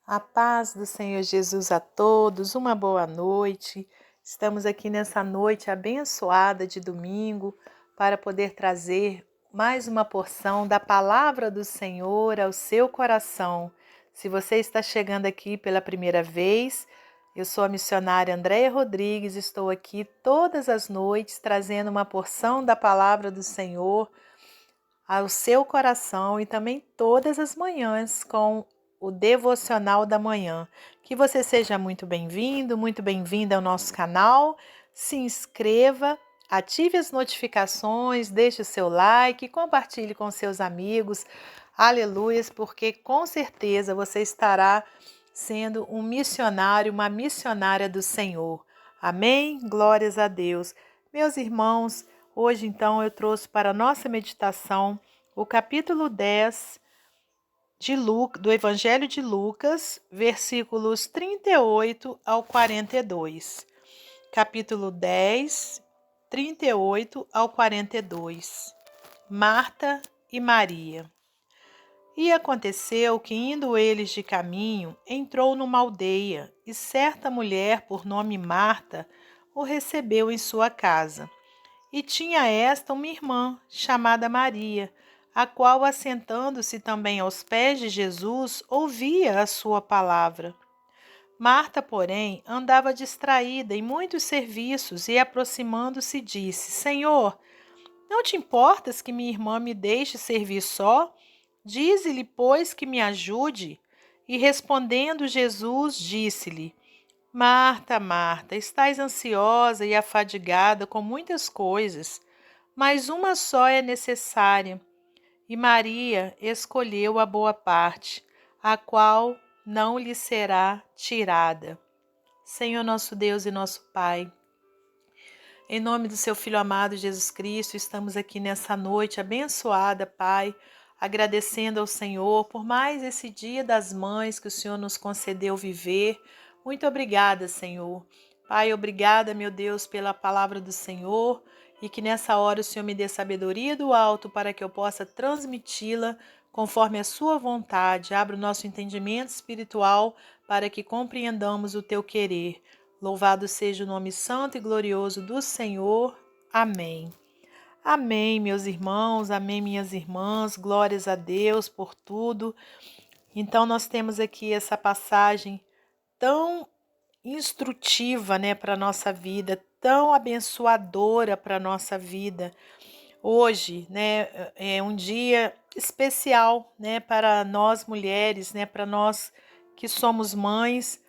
A paz do Senhor Jesus a todos, uma boa noite. Estamos aqui nessa noite abençoada de domingo para poder trazer mais uma porção da palavra do Senhor ao seu coração. Se você está chegando aqui pela primeira vez, eu sou a missionária Andréia Rodrigues, estou aqui todas as noites trazendo uma porção da palavra do Senhor ao seu coração e também todas as manhãs com o Devocional da Manhã. Que você seja muito bem-vindo, muito bem-vinda ao nosso canal. Se inscreva, ative as notificações, deixe o seu like, compartilhe com seus amigos. Aleluias, porque com certeza você estará sendo um missionário, uma missionária do Senhor. Amém? Glórias a Deus. Meus irmãos, hoje então eu trouxe para a nossa meditação o capítulo 10 do Evangelho de Lucas, versículos 38 ao 42. Capítulo 10, 38 ao 42. Marta e Maria. E aconteceu que, indo eles de caminho, entrou numa aldeia, e certa mulher, por nome Marta, o recebeu em sua casa. E tinha esta uma irmã, chamada Maria, a qual, assentando-se também aos pés de Jesus, ouvia a sua palavra. Marta, porém, andava distraída em muitos serviços e, aproximando-se, disse: Senhor, não te importas que minha irmã me deixe servir só? Dize-lhe, pois, que me ajude. E respondendo Jesus, disse-lhe: Marta, Marta, estás ansiosa e afadigada com muitas coisas, mas uma só é necessária. E Maria escolheu a boa parte, a qual não lhe será tirada. Senhor nosso Deus e nosso Pai, em nome do seu Filho amado Jesus Cristo, estamos aqui nessa noite abençoada, Pai, agradecendo ao Senhor por mais esse Dia das Mães que o Senhor nos concedeu viver. Muito obrigada, Senhor. Pai, obrigada, meu Deus, pela palavra do Senhor e que nessa hora o Senhor me dê sabedoria do alto para que eu possa transmiti-la conforme a sua vontade. Abra o nosso entendimento espiritual para que compreendamos o teu querer. Louvado seja o nome santo e glorioso do Senhor. Amém. Amém, meus irmãos, amém, minhas irmãs, glórias a Deus por tudo. Então, nós temos aqui essa passagem tão instrutiva, né, para a nossa vida, tão abençoadora para a nossa vida. Hoje, né, é um dia especial, né, para nós mulheres, né, para nós que somos mães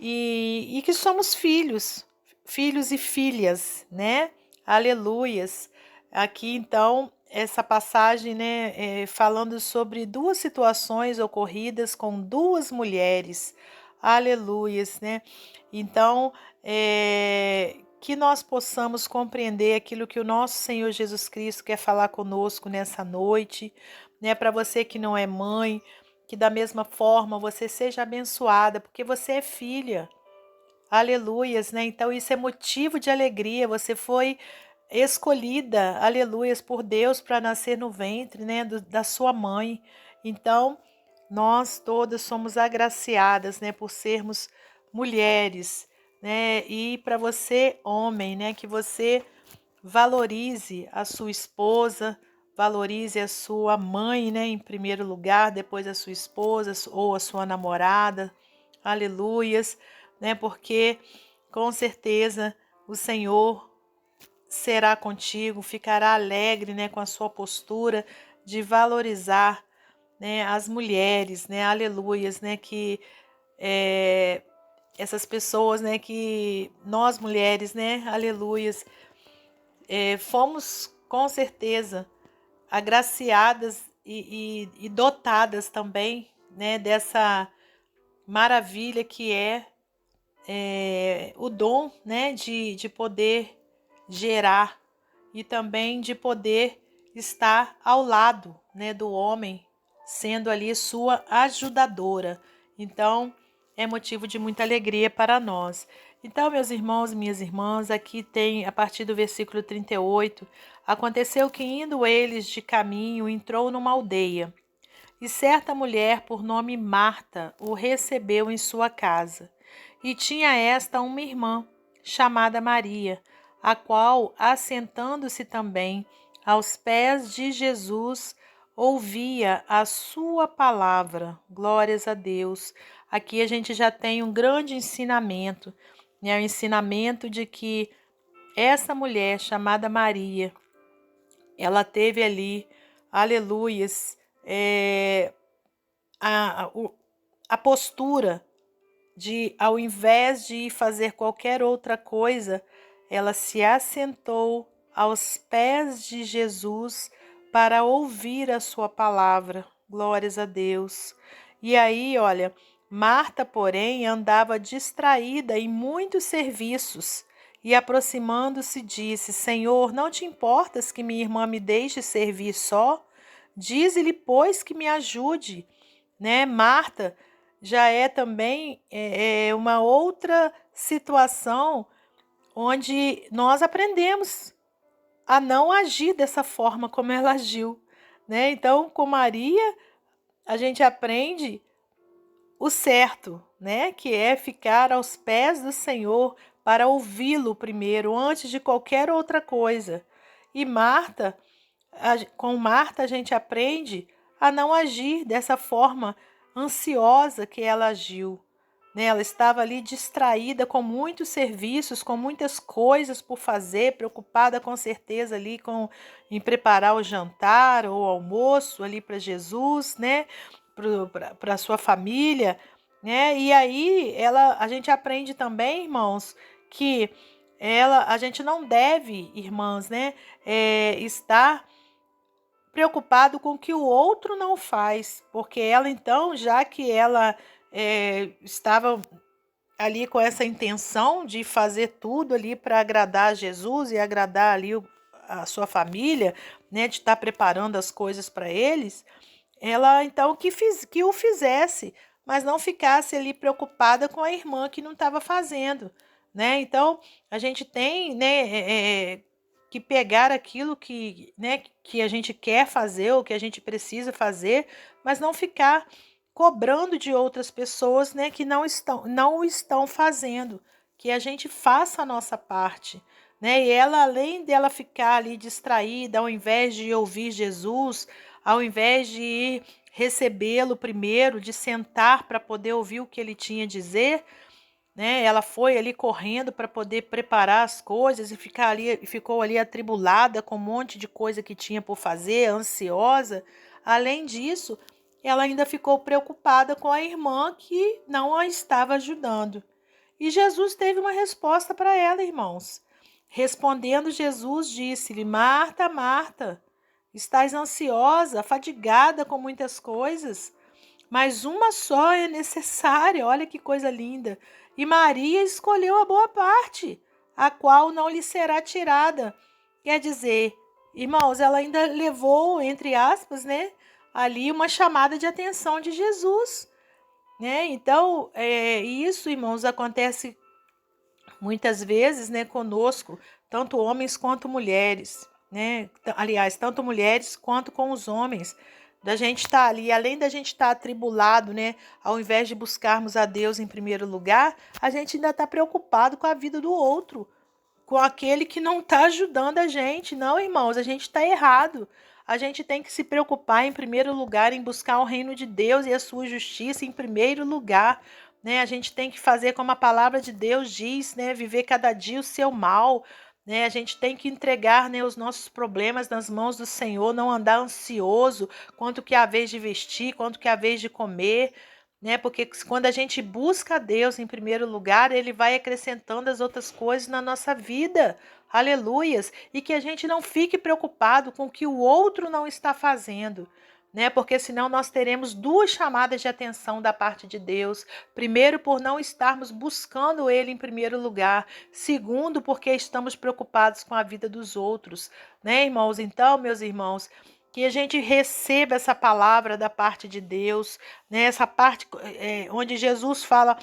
e que somos filhos, filhos e filhas, né? Aleluias. Aqui então, essa passagem, né, falando sobre duas situações ocorridas com duas mulheres. Aleluias, né? Então, que nós possamos compreender aquilo que o nosso Senhor Jesus Cristo quer falar conosco nessa noite, né? Para você que não é mãe, que da mesma forma você seja abençoada, porque você é filha. Aleluias, né? Então isso é motivo de alegria. Você foi escolhida, aleluias, por Deus para nascer no ventre, né, da sua mãe. Então, nós todas somos agraciadas, né, por sermos mulheres, né? E para você, homem, né, que você valorize a sua esposa, valorize a sua mãe, né, em primeiro lugar, depois a sua esposa ou a sua namorada. Aleluias, né? Porque com certeza o Senhor será contigo, ficará alegre, né, com a sua postura de valorizar, né, as mulheres, né? Aleluias, né, que essas pessoas, né, que nós mulheres, né, aleluias, fomos com certeza agraciadas e dotadas também, né, dessa maravilha que é o dom, né, de poder gerar e também de poder estar ao lado, né, do homem, sendo ali sua ajudadora. Então, é motivo de muita alegria para nós. Então, meus irmãos e minhas irmãs, aqui tem, a partir do versículo 38, aconteceu que indo eles de caminho, entrou numa aldeia, E certa mulher, por nome Marta, o recebeu em sua casa. E tinha esta uma irmã, chamada Maria, a qual, assentando-se também aos pés de Jesus, ouvia a sua palavra. Glórias a Deus. Aqui a gente já tem um grande ensinamento, né? O ensinamento de que essa mulher chamada Maria, ela teve ali, aleluias, a, a postura de, ao invés de fazer qualquer outra coisa, ela se assentou aos pés de Jesus para ouvir a sua palavra. Glórias a Deus. E aí, olha, Marta, porém, andava distraída em muitos serviços e, aproximando-se, disse: Senhor, não te importas que minha irmã me deixe servir só? Dize-lhe, pois, que me ajude. Né? Marta já é também uma outra situação onde nós aprendemos a não agir dessa forma como ela agiu, né? Então, com Maria, a gente aprende o certo, né? Que é ficar aos pés do Senhor para ouvi-lo primeiro, antes de qualquer outra coisa. E Marta, com Marta, a gente aprende a não agir dessa forma ansiosa que ela agiu. Né? Ela estava ali distraída com muitos serviços, com muitas coisas por fazer, preocupada com certeza ali em preparar o jantar ou o almoço ali para Jesus, né? Para a sua família. Né? E aí a gente aprende também, irmãos, que a gente não deve, irmãs, né, estar preocupado com o que o outro não faz, porque ela então, já que ela estava ali com essa intenção de fazer tudo ali para agradar a Jesus e agradar ali a sua família, né, de estar preparando as coisas para eles, ela então que o fizesse, mas não ficasse ali preocupada com a irmã que não estava fazendo, né? Então a gente tem, né, que pegar aquilo que, né, que a gente quer fazer ou que a gente precisa fazer, mas não ficar cobrando de outras pessoas, né, que não estão fazendo, que a gente faça a nossa parte, né? E ela, além dela ficar ali distraída, ao invés de ouvir Jesus, ao invés de ir recebê-lo primeiro, de sentar para poder ouvir o que ele tinha a dizer, né? Ela foi ali correndo para poder preparar as coisas e ficou ali atribulada com um monte de coisa que tinha por fazer, ansiosa. Além disso, ela ainda ficou preocupada com a irmã que não a estava ajudando. E Jesus teve uma resposta para ela, irmãos. Respondendo, Jesus disse-lhe: Marta, Marta, estás ansiosa, fadigada com muitas coisas, mas uma só é necessária. Olha que coisa linda. E Maria escolheu a boa parte, a qual não lhe será tirada. Quer dizer, irmãos, ela ainda levou, entre aspas, né, ali uma chamada de atenção de Jesus, né? Então, isso, irmãos, acontece muitas vezes, né, conosco, tanto homens quanto mulheres, né? Aliás, tanto mulheres quanto com os homens. Da gente estar ali, além da gente estar atribulado, né, ao invés de buscarmos a Deus em primeiro lugar, a gente ainda está preocupado com a vida do outro, com aquele que não está ajudando a gente. Não, irmãos, a gente está errado. A gente tem que se preocupar em primeiro lugar em buscar o reino de Deus e a sua justiça em primeiro lugar. Né? A gente tem que fazer como a palavra de Deus diz, né? Viver cada dia o seu mal. Né? A gente tem que entregar, né, os nossos problemas nas mãos do Senhor, não andar ansioso quanto que é a vez de vestir, quanto que é a vez de comer. Né? Porque quando a gente busca a Deus em primeiro lugar, Ele vai acrescentando as outras coisas na nossa vida. Aleluias! E que a gente não fique preocupado com o que o outro não está fazendo. Né? Porque senão nós teremos duas chamadas de atenção da parte de Deus. Primeiro, por não estarmos buscando Ele em primeiro lugar. Segundo, porque estamos preocupados com a vida dos outros. Né, irmãos? Então, meus irmãos, que a gente receba essa palavra da parte de Deus, né? Essa parte onde Jesus fala: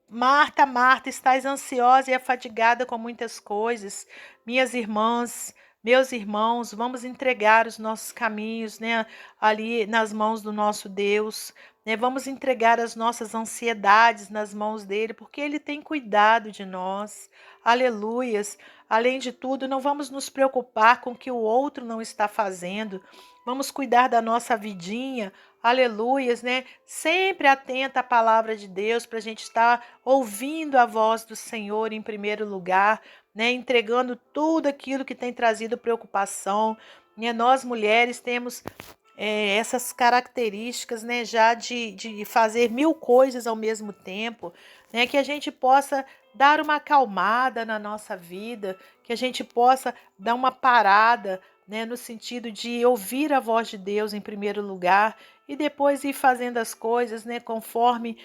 Marta, Marta, estás ansiosa e afadigada com muitas coisas. Minhas irmãs, Meus irmãos, vamos entregar os nossos caminhos, né, ali nas mãos do nosso Deus, né? Vamos entregar as nossas ansiedades nas mãos dele, porque ele tem cuidado de nós. Aleluias. Além de tudo, não vamos nos preocupar com o que o outro não está fazendo. Vamos cuidar da nossa vidinha. Aleluias, né? Sempre atenta à palavra de Deus, para a gente estar ouvindo a voz do Senhor em primeiro lugar, né? Entregando tudo aquilo que tem trazido preocupação, né? Nós mulheres temos essas características, né, já de fazer mil coisas ao mesmo tempo, né? Que a gente possa dar uma acalmada na nossa vida, que a gente possa dar uma parada, né, no sentido de ouvir a voz de Deus em primeiro lugar e depois ir fazendo as coisas, né, conforme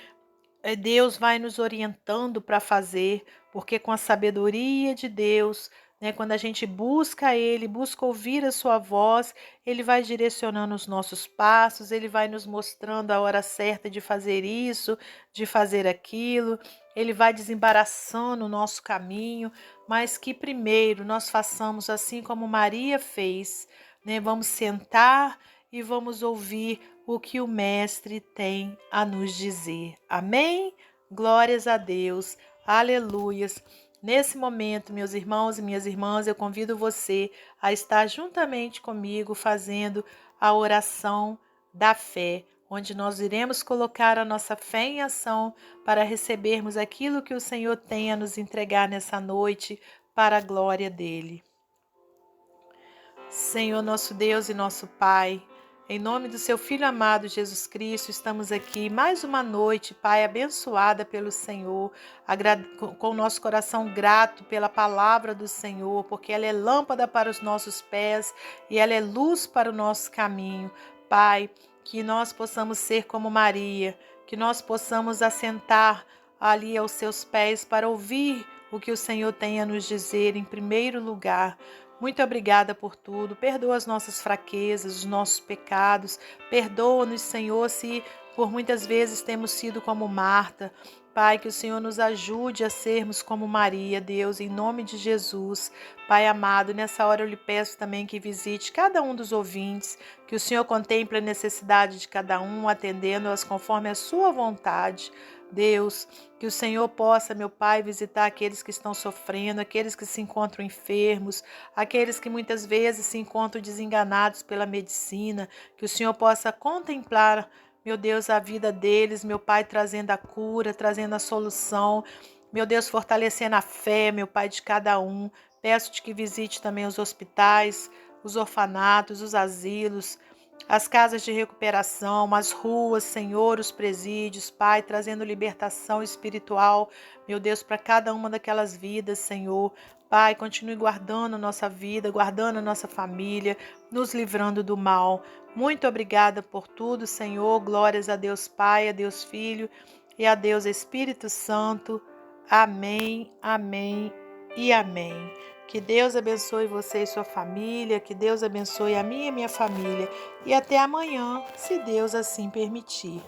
Deus vai nos orientando para fazer, porque com a sabedoria de Deus, né, quando a gente busca Ele, busca ouvir a Sua voz, Ele vai direcionando os nossos passos, Ele vai nos mostrando a hora certa de fazer isso, de fazer aquilo, Ele vai desembaraçando o nosso caminho, mas que primeiro nós façamos assim como Maria fez, né? Vamos sentar e vamos ouvir o que o Mestre tem a nos dizer. Amém? Glórias a Deus. Aleluias. Nesse momento, meus irmãos e minhas irmãs, eu convido você a estar juntamente comigo fazendo a oração da fé, onde nós iremos colocar a nossa fé em ação para recebermos aquilo que o Senhor tem a nos entregar nessa noite para a glória dele. Senhor nosso Deus e nosso Pai, em nome do seu Filho amado Jesus Cristo, estamos aqui mais uma noite, Pai, abençoada pelo Senhor, com o nosso coração grato pela palavra do Senhor, porque ela é lâmpada para os nossos pés e ela é luz para o nosso caminho. Pai, que nós possamos ser como Maria, que nós possamos assentar ali aos seus pés para ouvir o que o Senhor tem a nos dizer em primeiro lugar. Muito obrigada por tudo. Perdoa as nossas fraquezas, os nossos pecados. Perdoa-nos, Senhor, se por muitas vezes temos sido como Marta. Pai, que o Senhor nos ajude a sermos como Maria, Deus, em nome de Jesus. Pai amado, nessa hora eu lhe peço também que visite cada um dos ouvintes, que o Senhor contemple a necessidade de cada um, atendendo-as conforme a sua vontade. Deus, que o Senhor possa, meu Pai, visitar aqueles que estão sofrendo, aqueles que se encontram enfermos, aqueles que muitas vezes se encontram desenganados pela medicina, que o Senhor possa contemplar, meu Deus, a vida deles, meu Pai, trazendo a cura, trazendo a solução, meu Deus, fortalecendo a fé, meu Pai, de cada um. Peço-te que visite também os hospitais, os orfanatos, os asilos, as casas de recuperação, as ruas, Senhor, os presídios, Pai, trazendo libertação espiritual, meu Deus, para cada uma daquelas vidas, Senhor. Pai, continue guardando a nossa vida, guardando a nossa família, nos livrando do mal. Muito obrigada por tudo, Senhor. Glórias a Deus Pai, a Deus Filho e a Deus Espírito Santo. Amém, amém e amém. Que Deus abençoe você e sua família, que Deus abençoe a minha e minha família. E até amanhã, se Deus assim permitir.